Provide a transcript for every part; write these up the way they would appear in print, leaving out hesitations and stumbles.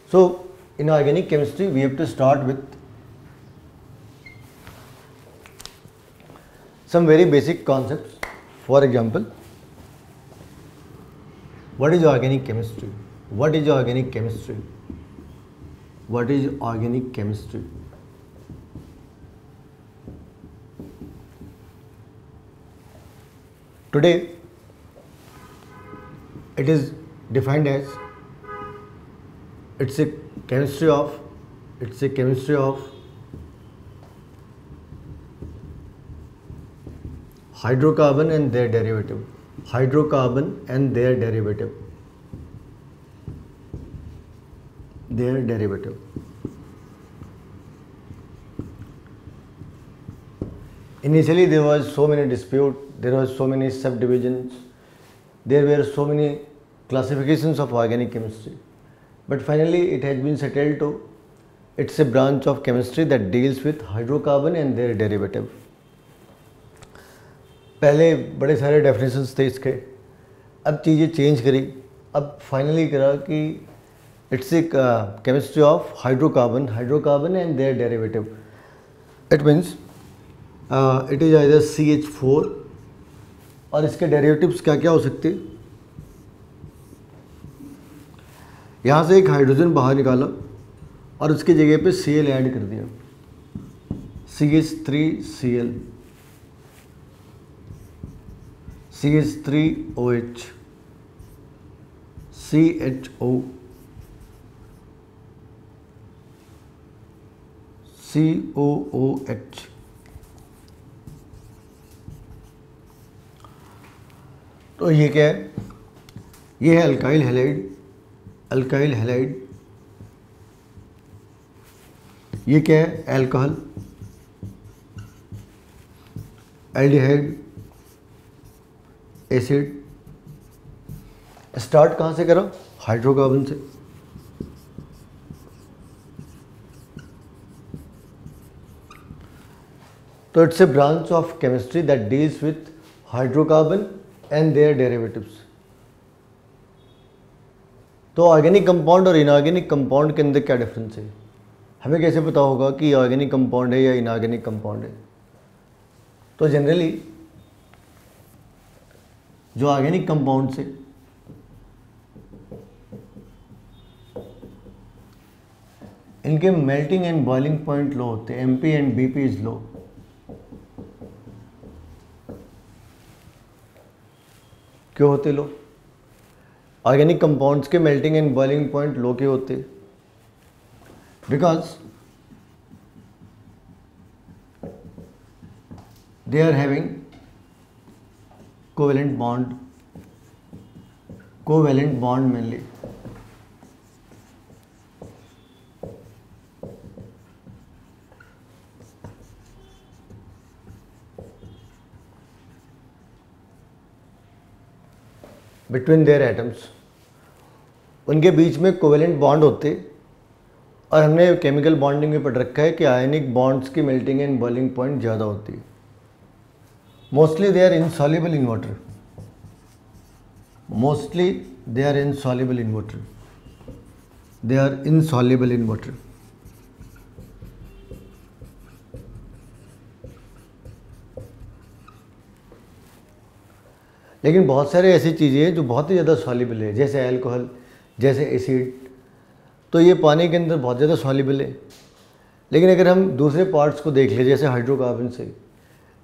So in organic chemistry we have to start with some very basic concepts. For example, what is organic chemistry? What is organic chemistry? What is organic chemistry? Today it is defined as it's a chemistry of hydrocarbon and their derivative. Hydrocarbon and their derivative. Initially there was so many dispute, there was so many subdivisions, there were so many classifications of organic chemistry, but finally it has been settled to it's a branch of chemistry that deals with hydrocarbon and their derivative. पहले बड़े सारे definitions थे इसके, अब चीज़ें change करी, अब finally करा कि it's a chemistry of hydrocarbon and their derivative. It means it is either CH4 और इसके डेरिवेटिव्स क्या क्या हो सकते. यहाँ से एक हाइड्रोजन बाहर निकाला और उसकी जगह पे Cl ऐड कर दिया, CH3Cl, CH3OH, CHO, COOH. तो ये क्या है? ये है अल्काइल हैलाइड. ये क्या है? Alcohol, aldehyde, acid. स्टार्ट कहाँ से करा? हाइड्रोकार्बन से. तो it's a branch of chemistry that deals with hydrocarbon and their derivatives. तो ऑर्गेनिक कंपाउंड और इनऑर्गेनिक कंपाउंड के अंदर क्या डिफरेंस है? हमें कैसे पता होगा कि ऑर्गेनिक कंपाउंड है या इनऑर्गेनिक कंपाउंड है? तो जनरली जो ऑर्गेनिक कंपाउंड से इनके melting and boiling point low होते हैं, MP and BP is low. क्यों होते लो? ऑर्गेनिक कंपाउंड्स के melting and boiling point low क्यों होते? Because they are having covalent bond mainly. Between their atoms, उनके बीच में कोवेलेंट बॉन्ड होते. और हमने केमिकल बॉन्डिंग में पढ़ रखा है कि आयनिक बॉन्ड्स की मेल्टिंग एंड बॉइलिंग पॉइंट ज़्यादा होती है. Mostly they are insoluble in water. लेकिन बहुत सारे ऐसी चीज़ें हैं जो बहुत ही ज़्यादा सॉल्युबल है, जैसे अल्कोहल, जैसे एसिड. तो ये पानी के अंदर बहुत ज़्यादा सॉल्युबल है. लेकिन अगर हम दूसरे पार्ट्स को देख लें, जैसे हाइड्रोकार्बन से,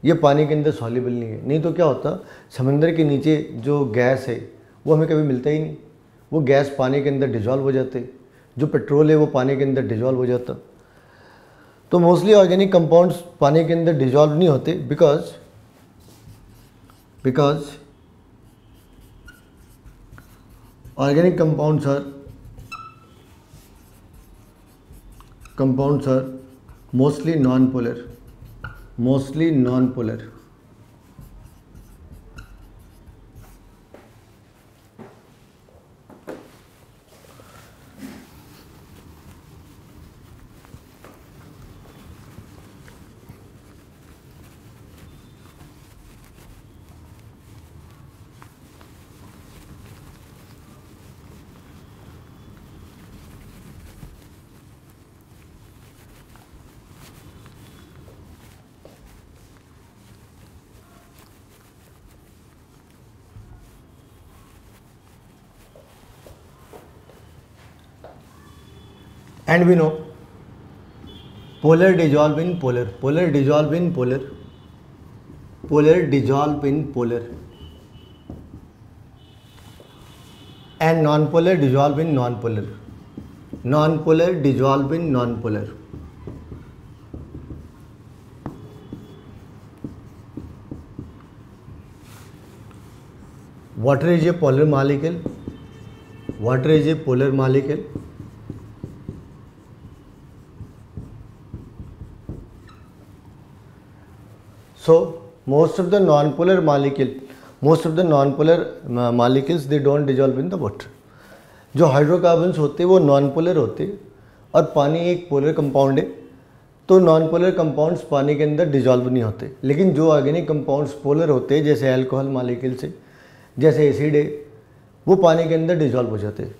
ये पानी के अंदर सॉल्युबल नहीं है. नहीं तो क्या होता, समंदर के नीचे जो गैस है वो हमें कभी मिलता ही नहीं. वो गैस पानी के अंदर डिजॉल्व हो जाते. जो पेट्रोल है वो पानी के अंदर डिजॉल्व हो जाता. तो मोस्टली ऑर्गेनिक कंपाउंड्स पानी के अंदर डिजॉल्व नहीं होते because organic compounds are mostly non-polar. And we know polar dissolve in polar, polar dissolve in polar, polar dissolve in polar, and non-polar dissolve in non-polar, non-polar dissolve in non-polar. Water is a polar molecule, water is a polar molecule. So most of the non-polar molecules they don't dissolve in the water. जो hydrocarbons होते हैं वो non polar होते हैं और पानी एक polar compound है, तो नॉन पोलर कंपाउंड्स पानी के अंदर डिजॉल्व नहीं होते। लेकिन जो ऑर्गेनिक कंपाउंड्स पोलर होते हैं जैसे अल्कोहल मॉलिक्यूल से, जैसे एसिड है, वो पानी के अंदर डिजॉल्व हो जाते हैं।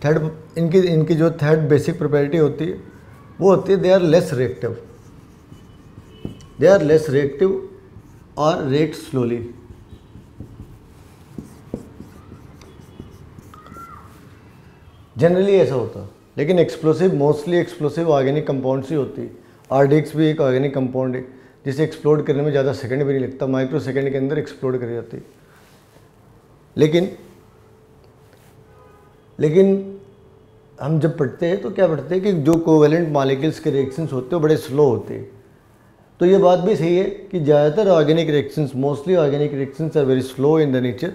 थर्ड इनकी जो थर्ड बेसिक प्रॉपर्टी होती है वो होती है दे आर लेस रिएक्टिव और रिएक्ट स्लोली। जनरली ऐसा होता है, लेकिन explosive mostly explosive organic compounds ही होती है। आरडीएक्स भी एक ऑर्गेनिक कंपाउंड है जिसे एक्सप्लोड करने में ज़्यादा सेकंड भी नहीं लगता, माइक्रो सेकंड के अंदर एक्सप्लोड कर जाती है। लेकिन हम जब पढ़ते हैं तो क्या पढ़ते हैं कि जो कोवेलेंट मॉलिक्यूल्स के रिएक्शंस होते हैं वो बड़े स्लो होते हैं। तो ये बात भी सही है कि ज़्यादातर organic reactions, mostly organic reactions are very slow in the nature.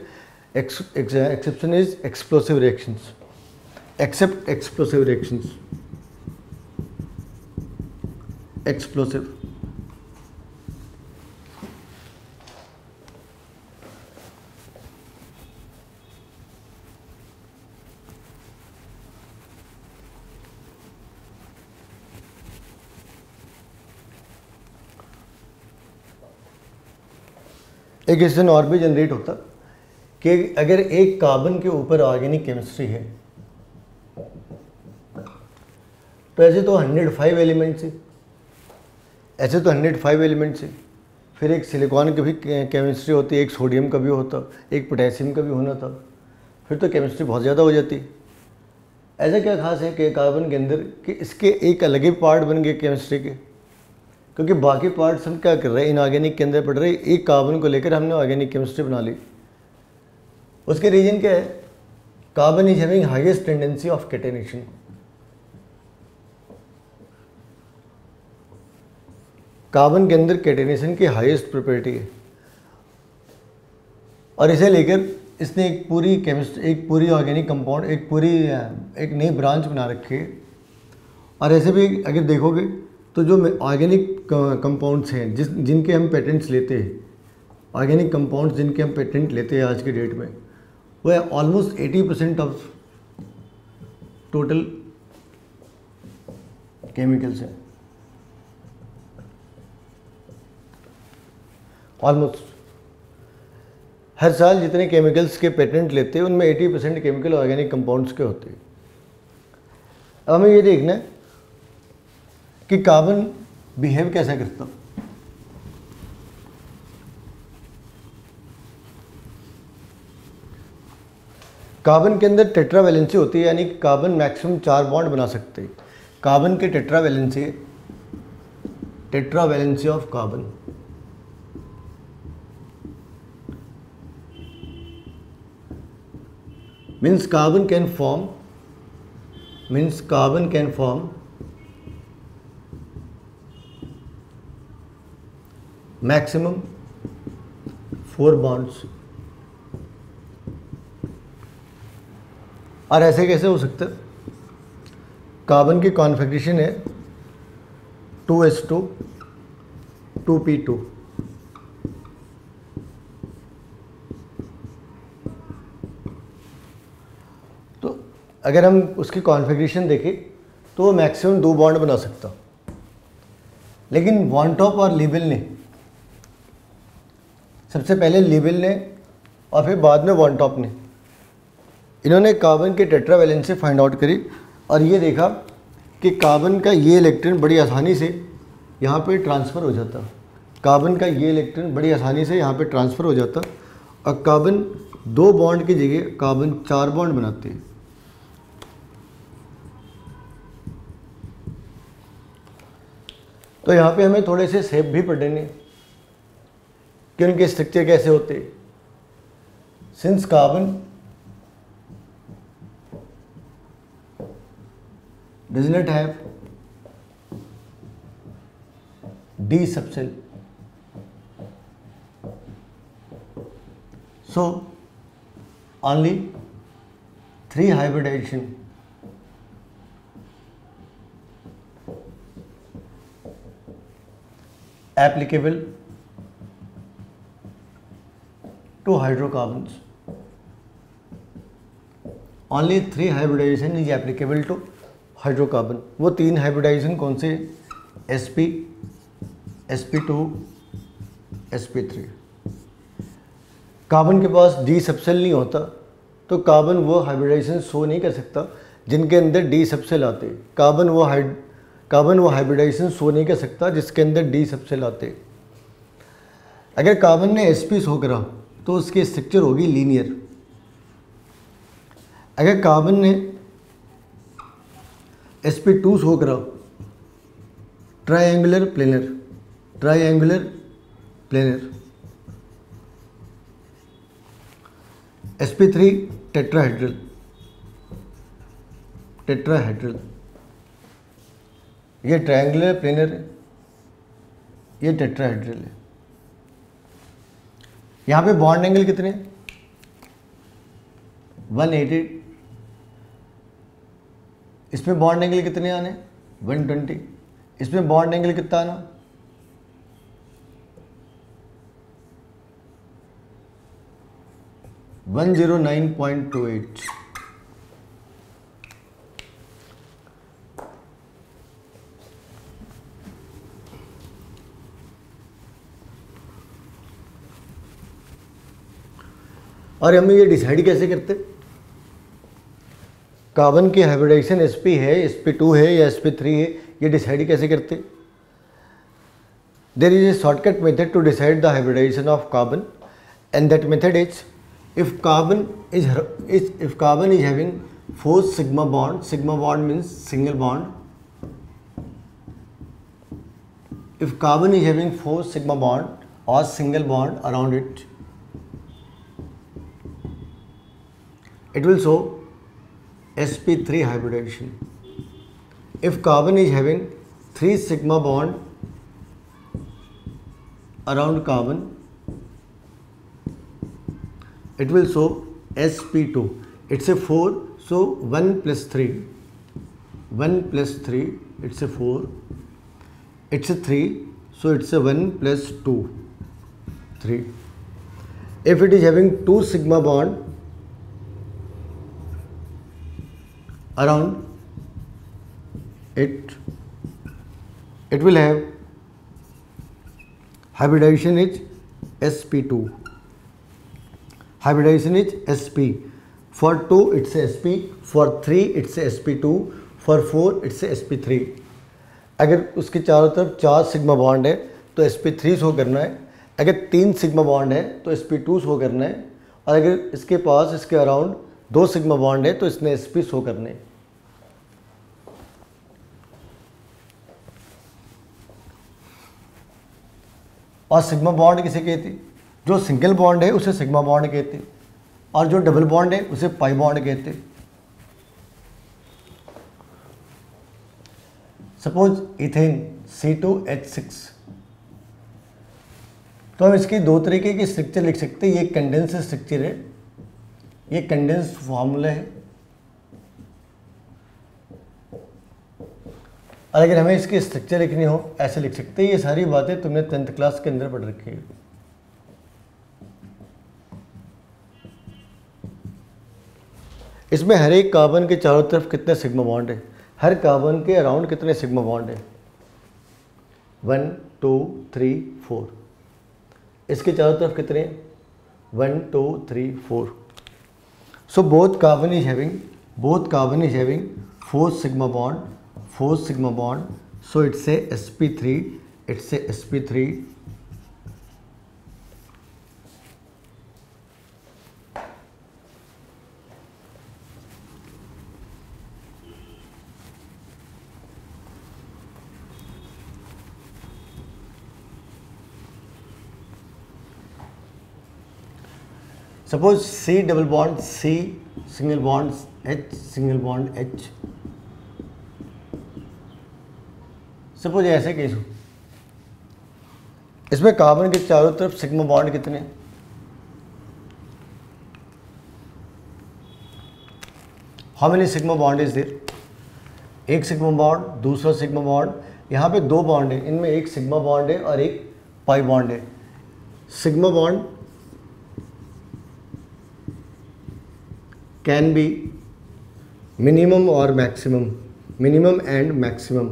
Exception is explosive reactions, except explosive reactions, explosive. एक क्वेश्चन और भी जनरेट होता कि अगर एक कार्बन के ऊपर ऑर्गेनिक केमिस्ट्री है तो ऐसे तो 105 एलिमेंट्स है, फिर एक सिलिकॉन की भी केमिस्ट्री होती है, एक सोडियम का भी होता, एक पोटेशियम का भी होना था, फिर तो केमिस्ट्री बहुत ज़्यादा हो जाती। ऐसा क्या खास है कि कार्बन के अंदर कि इसके एक अलग ही पार्ट बन गए केमिस्ट्री के? क्योंकि बाकी पार्ट्स हम क्या कर रहे हैं, इनऑर्गेनिक के अंदर पढ़ रहे हैं, एक कार्बन को लेकर हमने ऑर्गेनिक केमिस्ट्री बना ली। उसके रीजन क्या है? Carbon is having highest tendency of catenation. Carbon के अंदर कैटेनेशन की हाईएस्ट प्रॉपर्टी है और इसे लेकर इसने एक पूरी ऑर्गेनिक कंपाउंड, एक नई ब्रांच बना रखी है। और ऐसे भी अगर देखोगे तो जो ऑर्गेनिक कंपाउंड्स हैं जिनके हम पेटेंट्स लेते हैं, ऑर्गेनिक कंपाउंड्स जिनके हम पेटेंट लेते हैं आज की डेट में, वो ऑलमोस्ट 80% ऑफ टोटल केमिकल्स हैं। ऑलमोस्ट हर साल जितने केमिकल्स के पेटेंट लेते हैं उनमें 80% केमिकल ऑर्गेनिक कंपाउंड्स के होते हैं। अब हमें ये देखना है कि कार्बन बिहेव कैसा करता। कार्बन के अंदर टेट्रावैलेंसी होती है, यानी कि कार्बन मैक्सिमम 4 बॉन्ड बना सकते हैं। कार्बन के tetravalency of carbon means carbon can form maximum 4 bonds। और ऐसे कैसे हो सकता है? कार्बन की कॉन्फ़िगरेशन है 2s2 2p2। तो अगर हम उसकी कॉन्फ़िगरेशन देखें तो वो मैक्सिमम 2 बॉन्ड बना सकता, लेकिन वॉन टॉप और लीबेल ने, सबसे पहले लीबेल ने और फिर बाद में वॉन टॉप ने, इन्होंने कार्बन के टेट्रावैलेंसी फाइंड आउट करी और ये देखा कि कार्बन का ये इलेक्ट्रॉन बड़ी आसानी से यहाँ पे ट्रांसफ़र हो जाता। कार्बन का ये इलेक्ट्रॉन बड़ी आसानी से यहाँ पे ट्रांसफ़र हो जाता और कार्बन 2 बॉन्ड की जगह कार्बन 4 बॉन्ड बनाते हैं। तो यहाँ पे हमें थोड़े से शेप भी पढ़ने कि उनके स्ट्रक्चर कैसे होते हैं। Since carbon does not have D subshell, so only 3 hybridization applicable to hydrocarbons. Only 3 hybridization is applicable to hydrocarbon. वो 3 हाइब्रिडाइजेशन कौन से? sp, sp2, sp3। कार्बन के पास डी सबसेल नहीं होता तो कार्बन वो हाइब्रिडाइजेशन शो नहीं कर सकता जिनके अंदर डी सबसेल आते। कार्बन वो हाइब्रिडाइजेशन शो नहीं कर सकता जिसके अंदर डी सबसेल आते। अगर कार्बन ने sp शो करा तो उसकी स्ट्रक्चर होगी लीनियर। अगर कार्बन ने sp2 शो करा ट्रायंगुलर प्लेनर, sp3 टेट्राहेड्रल, ये ट्रायंगुलर प्लेनर है, ये टेट्राहेड्रल है। यहाँ पे बॉन्ड एंगल कितने? 180। इसमें बॉन्ड एंगल कितने आने? 120। इसमें बॉन्ड एंगल कितना आना? 109.28। और हम ये डिसाइड कैसे करते? कार्बन की हाइब्रिडाइजेशन sp है, sp2 है या sp3 है, ये डिसाइड कैसे करते? There is a shortcut method to decide the hybridization of carbon and that method is if carbon is having 4 sigma bond means single bond, if carbon is having 4 sigma bond or single bond around it, it will show sp3 hybridization. If carbon is having 3 sigma bond around carbon, it will show sp2. It's a 4, so 1 plus 3, it's a 4, it's a 3, so it's a 1 plus 2, 3. If it is having 2 sigma bond around it, it will have hybridization is sp2. Hybridization is sp. For 2 it's sp, for 3 it's sp2, for 4 it's sp3. अगर उसके चारों तरफ 4 sigma bond है तो sp3 show करना है, अगर 3 sigma bond है तो sp2 शो करना है, और अगर इसके पास इसके अराउंड 2 सिग्मा बॉन्ड है तो इसने sp शो करने हैं। और सिग्मा बॉन्ड किसे कहते? जो सिंगल बॉन्ड है उसे सिग्मा बॉन्ड कहते, और जो डबल बॉन्ड है उसे पाई बॉन्ड कहते। सपोज इथेन C2H6, तो हम इसकी 2 तरीके की स्ट्रक्चर लिख सकते हैं। ये कंडेंस स्ट्रक्चर है, ये कंडेंस फॉर्मूला है, और अगर हमें इसकी स्ट्रक्चर लिखनी हो ऐसे लिख सकते हैं। ये सारी बातें तुमने 10th क्लास के अंदर पढ़ रखी है। इसमें हर एक कार्बन के चारों तरफ कितने सिग्मा बॉन्ड है? हर कार्बन के अराउंड कितने सिग्मा बॉन्ड है? 1 2 3 4। इसके चारों तरफ कितने? 1 2 3 4। So both carbon is having 4 sigma bond, so it's a sp3, suppose C double bond C, single bond H, single bond H। Suppose ऐसे केस हो, इसमें कार्बन के चारों तरफ सिग्मा बॉन्ड कितने? How many sigma bond is there? एक sigma bond, दूसरा sigma bond, यहाँ पे दो बॉन्ड है, इनमें एक सिग्मा बॉन्ड है और एक पाई बॉन्ड है। Sigma bond can be minimum और मैक्सिमम, minimum and maximum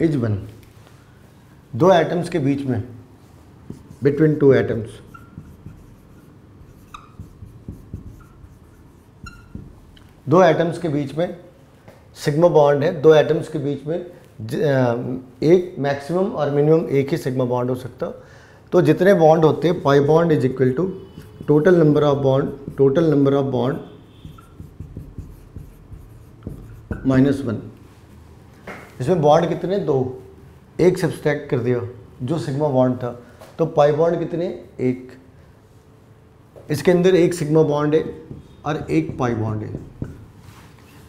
is one. दो एटम्स के बीच में, बिटवीन टू एटम्स, दो एटम्स के बीच में सिग्मा बॉन्ड है, दो एटम्स के बीच में एक मैक्सिमम और मिनिमम एक ही सिग्मा बॉन्ड हो सकता। तो जितने बॉन्ड होते हैं, pi bond is equal to total number of bond, total number of bond -1। इसमें बॉन्ड कितने? दो, एक सब्सट्रैक्ट कर दिया जो सिग्मा बॉन्ड था, तो पाई बॉन्ड कितने? एक। इसके अंदर एक सिग्मा बॉन्ड है और एक पाई बॉन्ड है।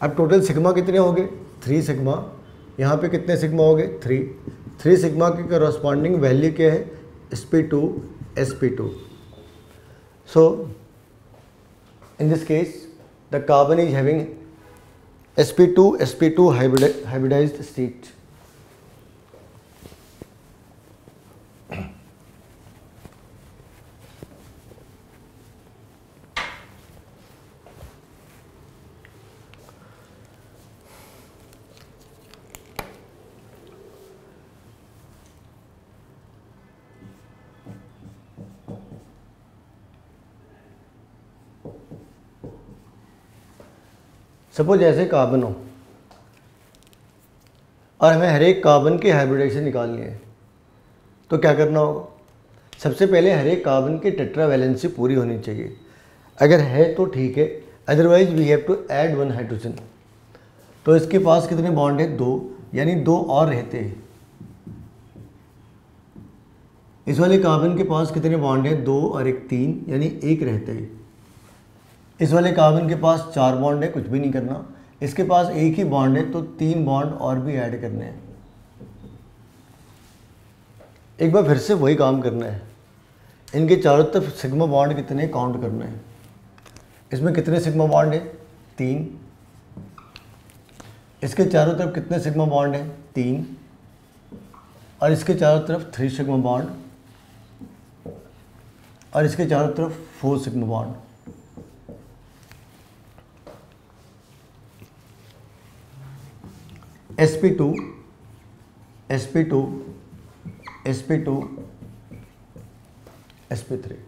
अब टोटल सिग्मा कितने हो गए? 3 सिग्मा। यहाँ पे कितने सिग्मा हो गए? 3 सिग्मा की करस्पॉन्डिंग वैल्यू क्या है? sp2 sp2। So in this case the carbon is having sp2 hybridized state। Suppose ऐसे कार्बन हो और हमें हर एक कार्बन की हाइब्रिडाइजेशन निकालनी है, तो क्या करना होगा? सबसे पहले हर एक कार्बन की टेट्रा वैलेंसी पूरी होनी चाहिए। अगर है तो ठीक है, otherwise we have to add 1 hydrogen. तो इसके पास कितने बॉन्ड है? 2, यानी 2 और रहते हैं। इस वाले कार्बन के पास कितने बॉन्ड है? 2 और 1 3, यानी 1 रहते हैं। इस वाले कार्बन के पास 4 बॉन्ड है, कुछ भी नहीं करना। इसके पास एक ही बॉन्ड है, तो 3 बॉन्ड और भी ऐड करने हैं। एक बार फिर से वही काम करना है, इनके चारों तरफ सिग्मा बॉन्ड कितने काउंट करना है। इसमें कितने सिग्मा बॉन्ड है? 3। इसके चारों तरफ कितने सिग्मा बॉन्ड है? 3। और इसके चारों तरफ 3 सिग्मा बॉन्ड, और इसके चारों तरफ 4 sigma bond. sp2 sp2 sp2 sp3।